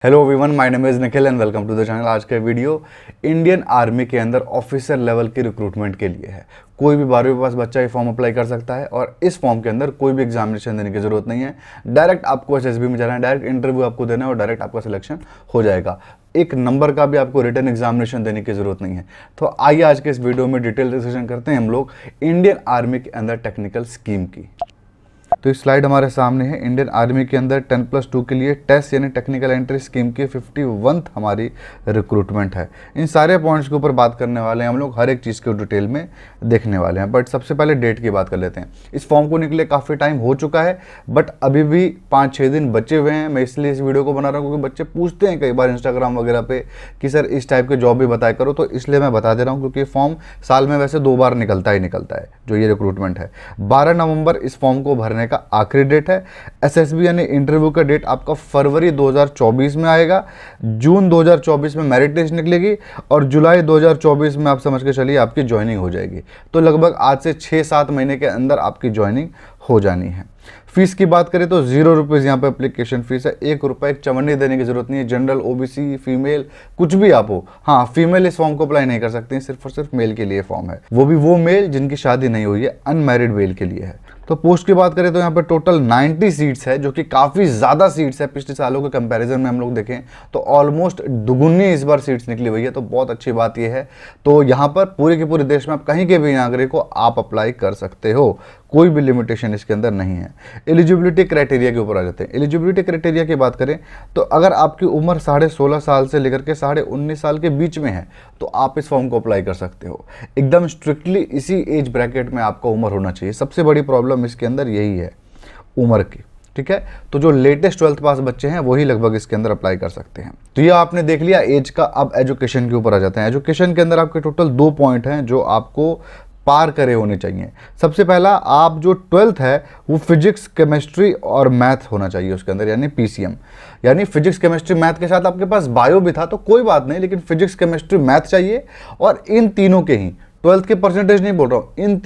Hello everyone, my name is Nikhil and welcome to the channel. आज का video Indian army के अंदर officer level की रिक्रूटमेंट के लिए है। कोई भी 12वीं पास बच्चा ये फॉर्म अप्लाई कर सकता है और इस फॉर्म के अंदर कोई भी एग्जामिनेशन देने की जरूरत नहीं है। डायरेक्ट आपको एसएसबी में जाना है, डायरेक्ट इंटरव्यू आपको देना है और डायरेक्ट आपका सिलेक्शन हो जाएगा। एक नंबर का भी आपको रिटन एग्जामिनेशन देने की जरूरत नहीं है। तो आइए आज के इस वीडियो में डिटेल डिस्कशन करते हैं हम लोग इंडियन आर्मी के अंदर टेक्निकल स्कीम की। तो इस स्लाइड हमारे सामने है। इंडियन आर्मी के अंदर 10+2 के लिए टेस्ट यानी टेक्निकल एंट्री स्कीम की 51th हमारी रिक्रूटमेंट है। इन सारे पॉइंट्स के ऊपर बात करने वाले हैं हम लोग, हर एक चीज़ को डिटेल में देखने वाले हैं। बट सबसे पहले डेट की बात कर लेते हैं। इस फॉर्म को निकले काफ़ी टाइम हो चुका है, बट अभी भी 5-6 दिन बचे हुए हैं। मैं इसलिए इस वीडियो को बना रहा हूँ क्योंकि बच्चे पूछते हैं कई बार इंस्टाग्राम वगैरह पे कि सर इस टाइप के जॉब भी बताया करो, तो इसलिए मैं बता दे रहा हूँ क्योंकि फॉर्म साल में वैसे 2 बार निकलता है जो ये रिक्रूटमेंट है। 12 नवंबर इस फॉर्म को भरने का आखिरी डेट है। एसएसबी यानी इंटरव्यू का डेट आपका फरवरी 2024 में आएगा। जून 2024 में मेरिट लिस्ट निकलेगी और जुलाई 2024 में आप समझ के चलिए आपकी ज्वाइनिंग हो जाएगी। तो लगभग आज से 6-7 महीने के अंदर आपकी ज्वाइनिंग हो जानी है। फीस की बात करें तो 0 रुपीज़ यहाँ पे एप्लीकेशन फीस है। 1 रुपये एक चमड़ी देने की जरूरत नहीं है। जनरल, ओबीसी, फीमेल कुछ भी आप हो, हाँ फीमेल इस फॉर्म को अप्लाई नहीं कर सकते हैं, सिर्फ और सिर्फ मेल के लिए फॉर्म है, वो भी वो मेल जिनकी शादी नहीं हुई है, अनमैरिड मेल के लिए है। तो पोस्ट की बात करें तो यहाँ पे टोटल 90 सीट्स है, जो कि काफ़ी ज़्यादा सीट्स है। पिछले सालों के कंपैरिजन में हम लोग देखें तो ऑलमोस्ट दुगुनी इस बार सीट्स निकली हुई है, तो बहुत अच्छी बात यह है। तो यहाँ पर पूरे के पूरे देश में आप कहीं के भी नागरिक को आप अप्लाई कर सकते हो, कोई भी लिमिटेशन इसके अंदर नहीं है। एलिजिबिलिटी क्राइटेरिया के ऊपर आ जाते हैं। एलिजिबिलिटी क्राइटेरिया की बात करें तो अगर आपकी उम्र 16.5 साल से लेकर के 19.5 साल के बीच में है तो आप इस फॉर्म को अप्लाई कर सकते हो। एकदम स्ट्रिक्टली इसी एज ब्रैकेट में आपका उम्र होना चाहिए। सबसे बड़ी प्रॉब्लम इसके अंदर यही है, उम्र की। ठीक है, तो जो लेटेस्ट 12th पास बच्चे हैं वही लगभग इसके अंदर अप्लाई कर सकते हैं। तो ये आपने देख लिया एज का। अब एजुकेशन के ऊपर आ जाते हैं। एजुकेशन के अंदर आपके टोटल 2 पॉइंट हैं जो आपको पार करे होने चाहिए। सबसे पहला, आप जो 12th है वो फिजिक्स, केमिस्ट्री और मैथ होना चाहिए उसके अंदर, यानी पीसीएम। यानी फिजिक्स, केमिस्ट्री, मैथ के साथ आपके पास बायो भी था तो कोई बात नहीं, लेकिन फिजिक्स, केमिस्ट्री, मैथ चाहिए। और इन तीनों के ही 12th के परसेंटेज नहीं बोल रहा हूँ, इन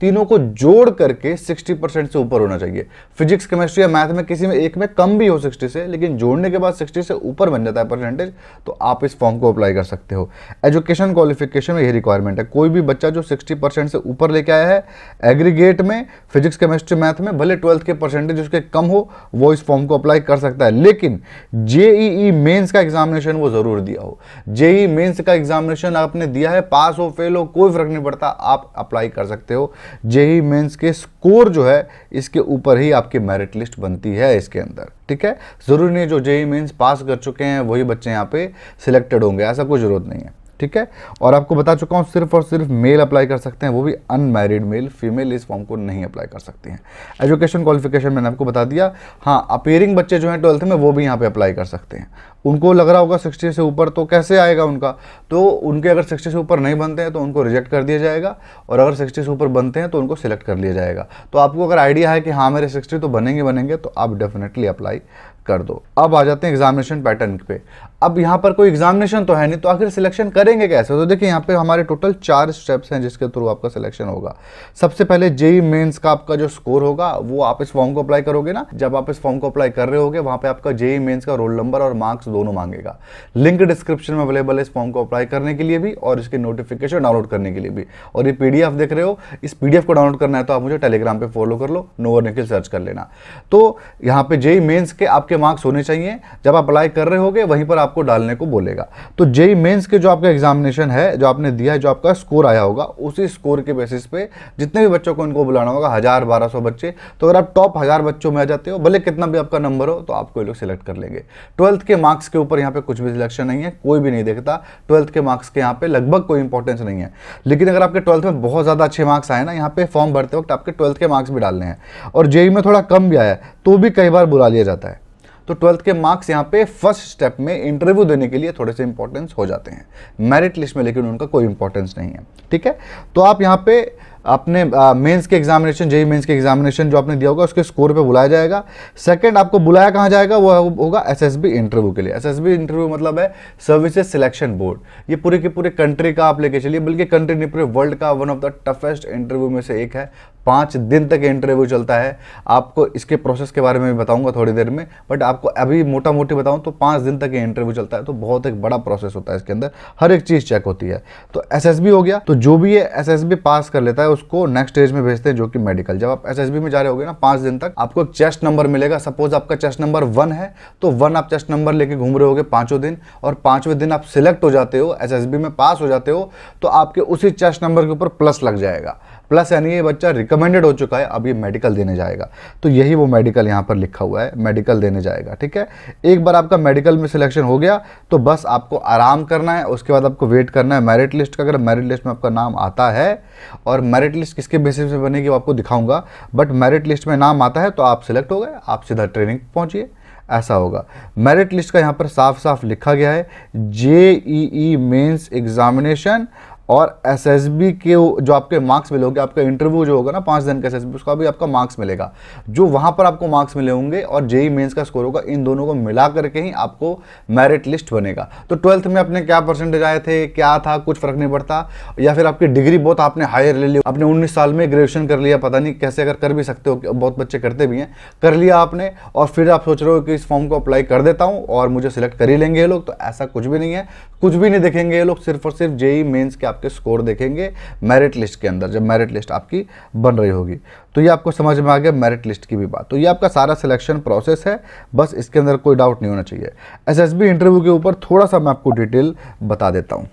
तीनों को जोड़ करके 60% से ऊपर होना चाहिए। फिजिक्स, केमिस्ट्री या मैथ में किसी में एक में कम भी हो 60 से, लेकिन जोड़ने के बाद 60 से ऊपर बन जाता है परसेंटेज, तो आप इस फॉर्म को अप्लाई कर सकते हो। एजुकेशन क्वालिफिकेशन में यही रिक्वायरमेंट है। कोई भी बच्चा जो 60% से ऊपर लेके आया है एग्रीगेट में फिजिक्स, केमिस्ट्री, मैथ में, भले 12th के परसेंटेज उसके कम हो, वो इस फॉर्म को अप्लाई कर सकता है। लेकिन जेईई मेंस का एग्जामिनेशन वो जरूर दिया हो। जेईई मेंस का एग्जामिनेशन आपने दिया है, पास हो फेल हो कोई फर्क नहीं पड़ता, आप अप्लाई कर सकते हो। जेईई मेंस के स्कोर जो है इसके ऊपर ही आपकी मेरिट लिस्ट बनती है इसके अंदर। ठीक है, जरूरी नहीं जो जेईई मेंस पास कर चुके हैं वही बच्चे यहाँ पे सिलेक्टेड होंगे, ऐसा कोई जरूरत नहीं है। ठीक है, और आपको बता चुका हूँ सिर्फ और सिर्फ मेल अप्लाई कर सकते हैं, वो भी अनमैरिड मेल। फीमेल इस फॉर्म को नहीं अप्लाई कर सकते हैं। एजुकेशन क्वालिफिकेशन मैंने आपको बता दिया। हाँ, अपीयरिंग बच्चे जो हैं 12th में वो भी यहाँ पे अप्लाई कर सकते हैं। उनको लग रहा होगा 60 से ऊपर तो कैसे आएगा उनका, तो उनके अगर 60 से ऊपर नहीं बनते हैं तो उनको रिजेक्ट कर दिया जाएगा, और अगर 60 से ऊपर बनते हैं तो उनको सिलेक्ट कर लिया जाएगा। तो आपको अगर आइडिया है कि हाँ मेरे 60 तो बनेंगे, तो आप डेफिनेटली अप्लाई कर दो। अब आ जाते हैं एग्जामिनेशन पैटर्न पे। अब यहाँ पर कोई एग्जामिनेशन तो है नहीं, तो आखिर सिलेक्शन करेंगे कैसे? तो देखिए यहाँ पे हमारे टोटल 4 स्टेप्स हैं जिसके थ्रू आपका सिलेक्शन होगा। सबसे पहले जेईई मेंस का आपका जो स्कोर होगा वो आप इस फॉर्म को अप्लाई करोगे ना, जब आप इस फॉर्म को अप्लाई कर रहे होगे वहाँ पे आपका जेईई मेंस का रोल नंबर और मार्क्स दोनों मांगेगा। लिंक डिस्क्रिप्शन में अवेलेबल है इस फॉर्म को अप्लाई करने के लिए भी और इसके नोटिफिकेशन डाउनलोड करने के लिए भी। और ये पीडीएफ देख रहे हो, इस पीडीएफ को डाउनलोड करना है तो आप मुझे टेलीग्राम पे फॉलो कर लो, नो और निखिल सर्च कर लेना। तो यहाँ पे जेईई मेंस के आपके मार्क्स होने चाहिए, जब आप अप्लाई कर रहे होगे वहीं पर आपको डालने को बोलेगा। तो जेईई मेंस के जो आपका एग्जामिनेशन है, जो आपने दिया है, जो आपका स्कोर आया होगा, उसी स्कोर के बेसिस पे जितने भी बच्चों को इनको बुलाना होगा, 1000-1200 बच्चे, तो अगर आप टॉप 1000 बच्चों में आ जाते हो, भले कितना भी आपका नंबर हो, तो आपको ये लोग सिलेक्ट कर लेंगे। 12th के मार्क्स के ऊपर यहाँ पे कुछ भी सिलेक्शन नहीं है, कोई भी नहीं देखता 12th के मार्क्स के यहाँ पे लगभग कोई इंपॉर्टेंस नहीं है। लेकिन अगर आपके 12th में बहुत ज्यादा अच्छे मार्क्स आए ना, यहाँ पे फॉर्म भरते वक्त आपके 12th के मार्क्स भी डालने हैं, और जेईई में थोड़ा कम भी आया तो भी कई बार बुला लिया जाता है। तो 12th के मार्क्स यहाँ पे फर्स्ट स्टेप में इंटरव्यू देने के लिए थोड़े से इंपॉर्टेंस हो जाते हैं मेरिट लिस्ट में, लेकिन उनका कोई इंपॉर्टेंस नहीं है। ठीक है, तो आप यहाँ पे अपने मेंस के एग्जामिनेशन, जेईई मेंस के एग्जामिनेशन जो आपने दिया होगा उसके स्कोर पे बुलाया जाएगा। सेकंड, आपको बुलाया कहाँ जाएगा, वो होगा एसएसबी इंटरव्यू के लिए। एसएसबी इंटरव्यू मतलब है सर्विसेज सिलेक्शन बोर्ड। ये पूरे के पूरे कंट्री का आप लेके चलिए, बल्कि कंट्री नहीं पूरे वर्ल्ड का one of the toughest interview में से एक है। 5 दिन तक इंटरव्यू चलता है। आपको इसके प्रोसेस के बारे में भी बताऊंगा थोड़ी देर में, बट आपको अभी मोटा मोटी बताऊं तो 5 दिन तक ये इंटरव्यू चलता है। तो बहुत एक बड़ा प्रोसेस होता है इसके अंदर, हर एक चीज़ चेक होती है। तो एसएसबी हो गया, तो जो भी ये एसएसबी पास कर लेता है उसको नेक्स्ट स्टेज में भेजते हैं जो कि मेडिकल। जब आप एसएसबी में जा रहे होगे ना 5 दिन तक, आपको एक चेस्ट नंबर मिलेगा। सपोज आपका चेस्ट नंबर 1 है तो 1 आप चेस्ट नंबर लेके घूम रहे होगे 5 दिन, और 5वें दिन आप सिलेक्ट हो जाते हो, एसएसबी में पास हो जाते हो, तो आपके उसी चेस्ट नंबर के ऊपर प्लस लग जाएगा। प्लस यानी ये बच्चा रिकमेंडेड हो चुका है, अब ये मेडिकल देने जाएगा। तो यही वो मेडिकल यहाँ पर लिखा हुआ है, मेडिकल देने जाएगा। ठीक है, एक बार आपका मेडिकल में सिलेक्शन हो गया तो बस आपको आराम करना है। उसके बाद आपको वेट करना है मेरिट लिस्ट का। अगर मेरिट लिस्ट में आपका नाम आता है, और मेरिट लिस्ट किसके बेसिस पे बनेगी वो आपको दिखाऊंगा, बट मेरिट लिस्ट में नाम आता है तो आप सिलेक्ट हो गए, आप सीधा ट्रेनिंग पहुंचिए, ऐसा होगा। मेरिट लिस्ट का यहाँ पर साफ साफ लिखा गया है, जेईई मेंस एग्जामिनेशन और एसएसबी के जो आपके मार्क्स मिलेंगे, आपका इंटरव्यू जो होगा ना 5 दिन का एसएसबी, उसका भी आपका मार्क्स मिलेगा। जो वहाँ पर आपको मार्क्स मिले होंगे और जेईई मेंस का स्कोर होगा, इन दोनों को मिला करके ही आपको मेरिट लिस्ट बनेगा। तो 12th में अपने क्या परसेंटेज आए थे, क्या था, कुछ फर्क नहीं पड़ता। या फिर आपकी डिग्री बहुत आपने हायर ले ली, आपने 19 साल में ग्रेजुएशन कर लिया, पता नहीं कैसे, अगर कर भी सकते हो, बहुत बच्चे करते भी हैं, कर लिया आपने, और फिर आप सोच रहे हो कि इस फॉर्म को अप्लाई कर देता हूँ और मुझे सिलेक्ट कर ही लेंगे ये लोग, तो ऐसा कुछ भी नहीं है। कुछ भी नहीं देखेंगे ये लोग, सिर्फ और सिर्फ जेईई मेंस के आपके स्कोर देखेंगे मेरिट लिस्ट के अंदर, जब मेरिट लिस्ट आपकी बन रही होगी। तो ये आपको समझ में आ गया मेरिट लिस्ट की भी बात। तो ये आपका सारा सिलेक्शन प्रोसेस है, बस इसके अंदर कोई डाउट नहीं होना चाहिए। एसएसबी इंटरव्यू के ऊपर थोड़ा सा मैं आपको डिटेल बता देता हूँ।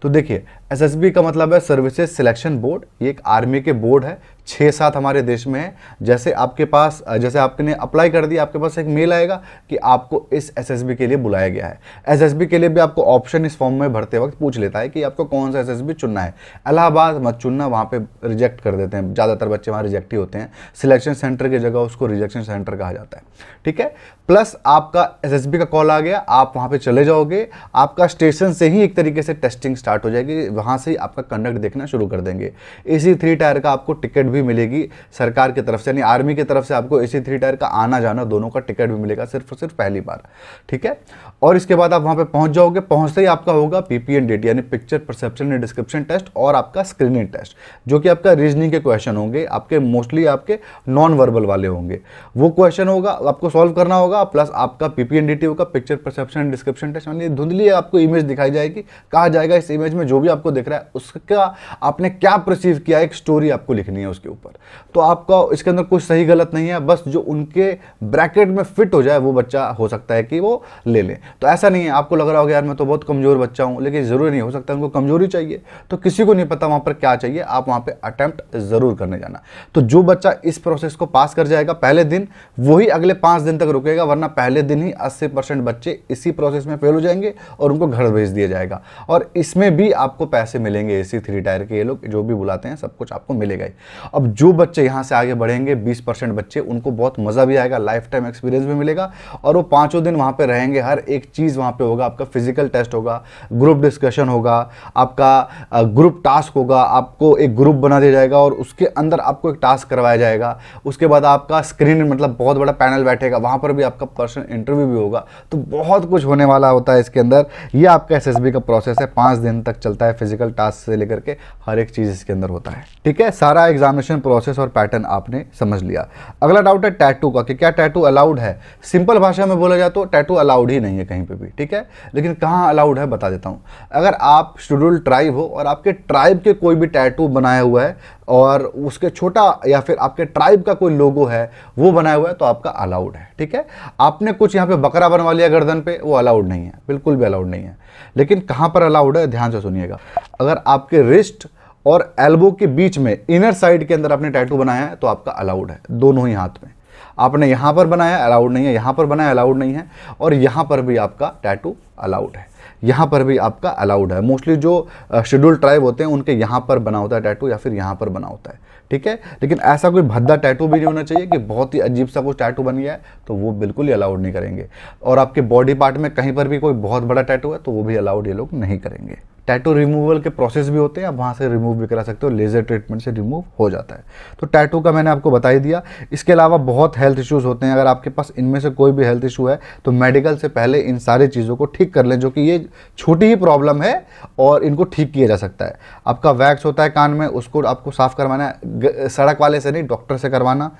तो देखिए, एसएसबी का मतलब है सर्विसेज सिलेक्शन बोर्ड। ये एक आर्मी के बोर्ड है, 6-7 हमारे देश में है। जैसे आपके पास, जैसे आपने अप्लाई कर दिया, आपके पास एक मेल आएगा कि आपको इस एसएसबी के लिए बुलाया गया है। एसएसबी के लिए भी आपको ऑप्शन इस फॉर्म में भरते वक्त पूछ लेता है कि आपको कौन सा एसएसबी चुनना है। इलाहाबाद मत चुनना, वहाँ पे रिजेक्ट कर देते हैं, ज़्यादातर बच्चे वहाँ रिजेक्ट ही होते हैं। सिलेक्शन सेंटर की जगह उसको रिजेक्शन सेंटर कहा जाता है। ठीक है, प्लस आपका एसएसबी का कॉल आ गया, आप वहाँ पे चले जाओगे, आपका स्टेशन से ही एक तरीके से टेस्टिंग स्टार्ट हो जाएगी, वहाँ से ही आपका कंडक्ट देखना शुरू कर देंगे। एसी 3 टायर का आपको टिकट भी मिलेगी सरकार की तरफ से, यानी आर्मी की तरफ से आपको एसी 3 टायर का आना जाना दोनों का टिकट भी मिलेगा, सिर्फ और सिर्फ पहली बार। ठीक है, और इसके बाद आप वहाँ पे पहुँच जाओगे। पहुँचते ही आपका होगा पीपीएनडीटी यानी picture perception and description test, और आपका स्क्रीनिंग टेस्ट, जो कि आपका रीजनिंग के क्वेश्चन होंगे, आपके मोस्टली आपके नॉन वर्बल वाले होंगे। वो क्वेश्चन होगा, आपको सॉल्व करना होगा, प्लस आपका पीपीएनडीटी होगा, picture perception and description test, यानी धुंधली आपको इमेज दिखाई जाएगी, कहा जाएगा इस इमेज में जो भी आपको दिख रहा है उसका आपने क्या परसीव किया, एक स्टोरी आपको लिखनी है उसके ऊपर। तो आपका इसके अंदर कुछ सही गलत नहीं है, बस जो उनके ब्रैकेट में फिट हो जाए वो बच्चा हो सकता है कि वो ले ले। तो ऐसा नहीं है आपको लग रहा होगा यार मैं तो बहुत कमजोर बच्चा हूं, लेकिन जरूरी नहीं, हो सकता है उनको कमजोरी चाहिए, तो किसी को नहीं पता वहां पर क्या चाहिए, आप वहां पे अटेम्प्ट जरूर करने जाना। तो जो बच्चा इस प्रोसेस को पास कर जाएगा पहले दिन, वही अगले 5 दिन तक रुकेगा, वरना पहले दिन ही 80% बच्चे इसी प्रोसेस में फेल हो जाएंगे और उनको घर भेज दिया जाएगा। और इसमें भी आपको पैसे मिलेंगे, एसी 3 टायर के ये लोग जो भी बुलाते हैं सब कुछ आपको मिलेगा ही। अब जो बच्चे यहाँ से आगे बढ़ेंगे 20% बच्चे, उनको बहुत मज़ा भी आएगा, लाइफ टाइम एक्सपीरियंस भी मिलेगा, और वो 5 दिन वहाँ पे रहेंगे, हर एक चीज़ वहाँ पे होगा। आपका फिजिकल टेस्ट होगा, ग्रुप डिस्कशन होगा, आपका ग्रुप टास्क होगा, आपको एक ग्रुप बना दिया जाएगा और उसके अंदर आपको एक टास्क करवाया जाएगा। उसके बाद आपका स्क्रीन, मतलब बहुत बड़ा पैनल बैठेगा, वहाँ पर भी आपका पर्सनल इंटरव्यू भी होगा। तो बहुत कुछ होने वाला होता है इसके अंदर। ये आपका एसएसबी का प्रोसेस है, 5 दिन तक चलता है, फिजिकल टास्क से लेकर के हर एक चीज़ इसके अंदर होता है। ठीक है, सारा एग्जामिनेशन प्रोसेस और पैटर्न आपने समझ लिया। अगला डाउट है टैटू का, कि क्या टैटू अलाउड है। सिंपल भाषा में बोला जाए तो टैटू अलाउड ही नहीं है कहीं पे भी। ठीक है, लेकिन कहाँ अलाउड है बता देता हूँ। अगर आप शेड्यूल्ड ट्राइब हो और आपके ट्राइब के कोई भी टैटू बनाया हुआ है और उसके छोटा या फिर आपके ट्राइब का कोई लोगो है वो बनाया हुआ है, तो आपका अलाउड है। ठीक है, आपने कुछ यहाँ पे बकरा बनवा लिया गर्दन पे, वो अलाउड नहीं है, बिल्कुल भी अलाउड नहीं है। लेकिन कहाँ पर अलाउड है, ध्यान से सुनिएगा। अगर आपके रिस्ट और एल्बो के बीच में इनर साइड के अंदर आपने टैटू बनाया है तो आपका अलाउड है, दोनों ही हाथ में। आपने यहाँ पर बनाया अलाउड नहीं है, यहाँ पर बनाया अलाउड नहीं है, और यहाँ पर भी आपका टैटू अलाउड है, यहाँ पर भी आपका अलाउड है। मोस्टली जो शेड्यूल्ड ट्राइब होते हैं उनके यहाँ पर बना होता है टैटू, या फिर यहाँ पर बना होता है। ठीक है, लेकिन ऐसा कोई भद्दा टैटू भी नहीं होना चाहिए कि बहुत ही अजीब सा कुछ टैटू बन गया है, तो वो बिल्कुल ही अलाउड नहीं करेंगे। और आपके बॉडी पार्ट में कहीं पर भी कोई बहुत बड़ा टैटू है तो वो भी अलाउड ये लोग नहीं करेंगे। टैटू रिमूवल के प्रोसेस भी होते हैं, आप वहाँ से रिमूव भी करा सकते हो, लेज़र ट्रीटमेंट से रिमूव हो जाता है। तो टैटू का मैंने आपको बता ही दिया। इसके अलावा बहुत हेल्थ इश्यूज़ होते हैं, अगर आपके पास इनमें से कोई भी हेल्थ इशू है तो मेडिकल से पहले इन सारी चीज़ों को ठीक कर लें, जो कि ये छोटी ही प्रॉब्लम है और इनको ठीक किया जा सकता है। आपका वैक्स होता है कान में, उसको आपको साफ करवाना है, सड़क वाले से नहीं, डॉक्टर से करवाना।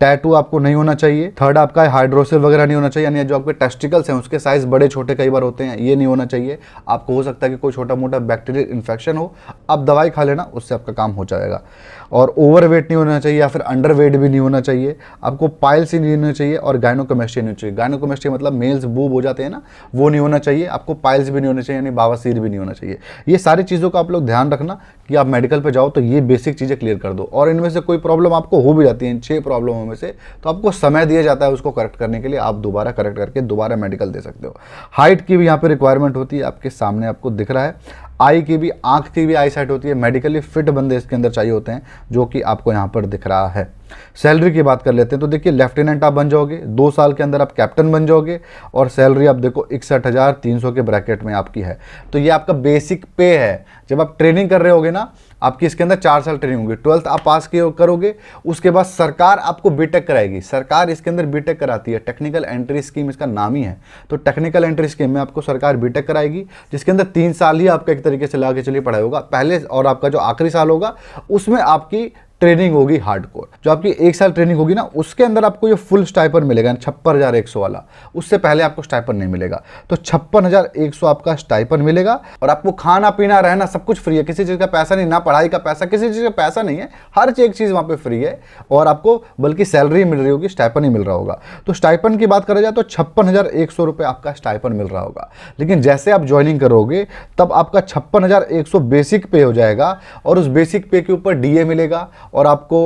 टैटू आपको नहीं होना चाहिए। थर्ड, आपका हाइड्रोसिल वगैरह नहीं होना चाहिए, यानी जो आपके टेस्टिकल्स हैं उसके साइज बड़े छोटे कई बार होते हैं, ये नहीं होना चाहिए। आपको हो सकता है कि कोई छोटा मोटा बैक्टीरियल इन्फेक्शन हो, आप दवाई खा लेना, उससे आपका काम हो जाएगा। और ओवरवेट नहीं होना चाहिए या फिर अंडरवेट भी नहीं होना चाहिए। आपको पाइल्स ही नहीं होना चाहिए और गायनोकोमेस्ट्री नहीं चाहिए। गायनोकोमेस्ट्री मतलब मेल्स बूब हो जाते हैं ना, वो नहीं होना चाहिए। आपको पाइल्स भी नहीं होना चाहिए, यानी बावासीर भी नहीं होना चाहिए। ये सारी चीज़ों का आप लोग ध्यान रखना कि आप मेडिकल पे जाओ तो ये बेसिक चीज़ें क्लियर कर दो। और इनमें से कोई प्रॉब्लम आपको हो भी जाती है, इन 6 प्रॉब्लमों में से, तो आपको समय दिया जाता है उसको करेक्ट करने के लिए। आप दोबारा करेक्ट करके दोबारा मेडिकल दे सकते हो। हाइट की भी यहाँ पे रिक्वायरमेंट होती है, आपके सामने आपको दिख रहा है। आई की भी, आंख की भी आई साइट होती है। मेडिकली फिट बंदे इसके अंदर चाहिए होते हैं, जो कि आपको यहाँ पर दिख रहा है। सैलरी की बात कर लेते हैं, तो देखिए लेफ्टिनेंट आप बन जाओगे, 2 साल के अंदर आप कैप्टन बन जाओगे और सैलरी आप देखो 61,300 के ब्रैकेट में आपकी है। तो ये आपका बेसिक पे है। जब आप ट्रेनिंग कर रहे होगे ना, आपकी इसके अंदर 4 साल ट्रेनिंग होगी। 12th आप पास करोगे, उसके बाद सरकार आपको बीटेक कराएगी। सरकार इसके अंदर बीटेक कराती है, टेक्निकल एंट्री स्कीम इसका नाम ही है। तो टेक्निकल एंट्री स्कीम में आपको सरकार बीटेक कराएगी, जिसके अंदर 3 साल ही आपका एक तरीके से लगा के चलिए पढ़ाई होगा पहले, और आपका जो आखिरी साल होगा उसमें आपकी ट्रेनिंग होगी हार्डकोर। जो आपकी 1 साल ट्रेनिंग होगी ना, उसके अंदर आपको ये फुल स्टाइपेंड मिलेगा 56,100 वाला। उससे पहले आपको स्टाइपेंड नहीं मिलेगा। तो 56,100 आपका स्टाइपेंड मिलेगा और आपको खाना पीना रहना सब कुछ फ्री है। किसी चीज़ का पैसा नहीं, ना पढ़ाई का पैसा, किसी चीज़ का पैसा नहीं है। हर एक चीज़ वहाँ पे फ्री है और आपको बल्कि सैलरी मिल रही होगी, स्टाइपेंड ही मिल रहा होगा। तो स्टाइपेंड की बात करा जाए तो 56,100 रुपये आपका स्टाइपेंड मिल रहा होगा। लेकिन जैसे आप ज्वाइनिंग करोगे तब आपका 56,100 बेसिक पे हो जाएगा और उस बेसिक पे के ऊपर डीए मिलेगा और आपको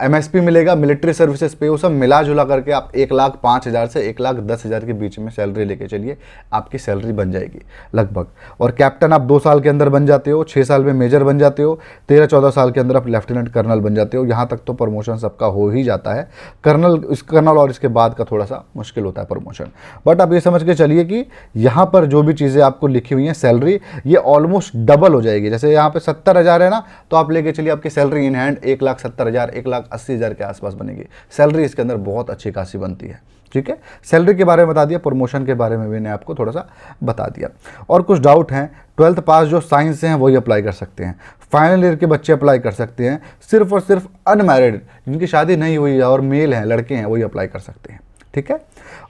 एमएसपी मिलेगा, मिलिट्री सर्विसेज पे। वो सब मिला जुला करके आप 1,05,000 से 1,10,000 के बीच में सैलरी लेके चलिए, आपकी सैलरी बन जाएगी लगभग। और कैप्टन आप 2 साल के अंदर बन जाते हो, 6 साल में मेजर बन जाते हो, 13-14 साल के अंदर आप लेफ्टिनेंट कर्नल बन जाते हो। यहाँ तक तो प्रमोशन सबका हो ही जाता है। कर्नल और इसके बाद का थोड़ा सा मुश्किल होता है प्रमोशन। बट आप ये समझ के चलिए कि यहाँ पर जो भी चीज़ें आपको लिखी हुई हैं सैलरी, ये ऑलमोस्ट डबल हो जाएगी। जैसे यहाँ पे 70,000 है ना, तो आप लेके चलिए आपकी सैलरी इन हैंड 1,70,000, 1,80,000 के आसपास बनेगी। सैलरी इसके अंदर बहुत अच्छी खासी बनती है। ठीक है, सैलरी के बारे में बता दिया, प्रमोशन के बारे में भी मैंने आपको थोड़ा सा बता दिया। और कुछ डाउट हैं, 12th पास जो साइंस से हैं वही अप्लाई कर सकते हैं, फाइनल ईयर के बच्चे अप्लाई कर सकते हैं, सिर्फ और सिर्फ अनमैरिड जिनकी शादी नहीं हुई है और मेल हैं, लड़के हैं, वही अप्लाई कर सकते हैं। ठीक है,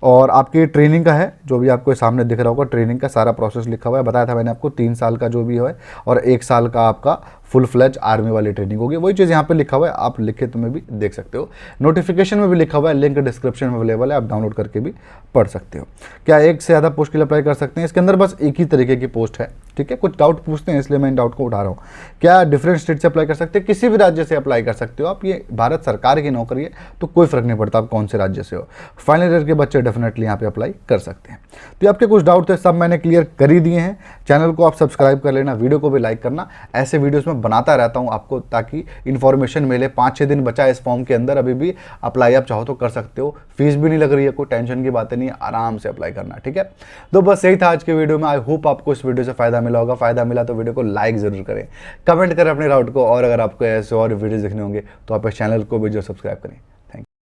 और आपकी ट्रेनिंग का है, जो भी आपको सामने दिख रहा होगा, ट्रेनिंग का सारा प्रोसेस लिखा हुआ है। बताया था मैंने आपको 3 साल का जो भी है और 1 साल का आपका फुल फ्लेज आर्मी वाली ट्रेनिंग होगी। वही चीज़ यहाँ पे लिखा हुआ है, आप लिखित में भी देख सकते हो, नोटिफिकेशन में भी लिखा हुआ है, लिंक डिस्क्रिप्शन में अवेलेबल है, आप डाउनलोड करके भी पढ़ सकते हो। क्या एक से ज़्यादा पोस्ट के लिए अप्लाई कर सकते हैं? इसके अंदर बस एक ही तरीके की पोस्ट है। ठीक है, कुछ डाउट पूछते हैं इसलिए मैं इन डाउट को उठा रहा हूँ। क्या डिफरेंट स्टेट से अप्लाई कर सकते हैं? किसी भी राज्य से अप्लाई कर सकते हो आप। ये भारत सरकार की नौकरी है तो कोई फर्क नहीं पड़ता आप कौन से राज्य से हो। फाइनल ईयर के बच्चे डेफिनेटली यहाँ पे अप्लाई कर सकते हैं। तो आपके कुछ डाउट थे, सब मैंने क्लियर कर ही दिए हैं। चैनल को आप सब्सक्राइब कर लेना, वीडियो को भी लाइक करना। ऐसे वीडियोस में बनाता रहता हूँ आपको, ताकि इन्फॉर्मेशन मिले। 5-6 दिन बचा है इस फॉर्म के अंदर, अभी भी अप्लाई आप चाहो तो कर सकते हो। फीस भी नहीं लग रही है, कोई टेंशन की बातें नहीं है, आराम से अप्लाई करना। ठीक है, तो बस यही था आज के वीडियो में। आई होप आपको इस वीडियो से फायदा मिला होगा। फायदा मिला तो वीडियो को लाइक जरूर करें, कमेंट करें अपने डाउट को, और अगर आपको ऐसे और वीडियो देखने होंगे तो आप इस चैनल को भी जो सब्सक्राइब करें।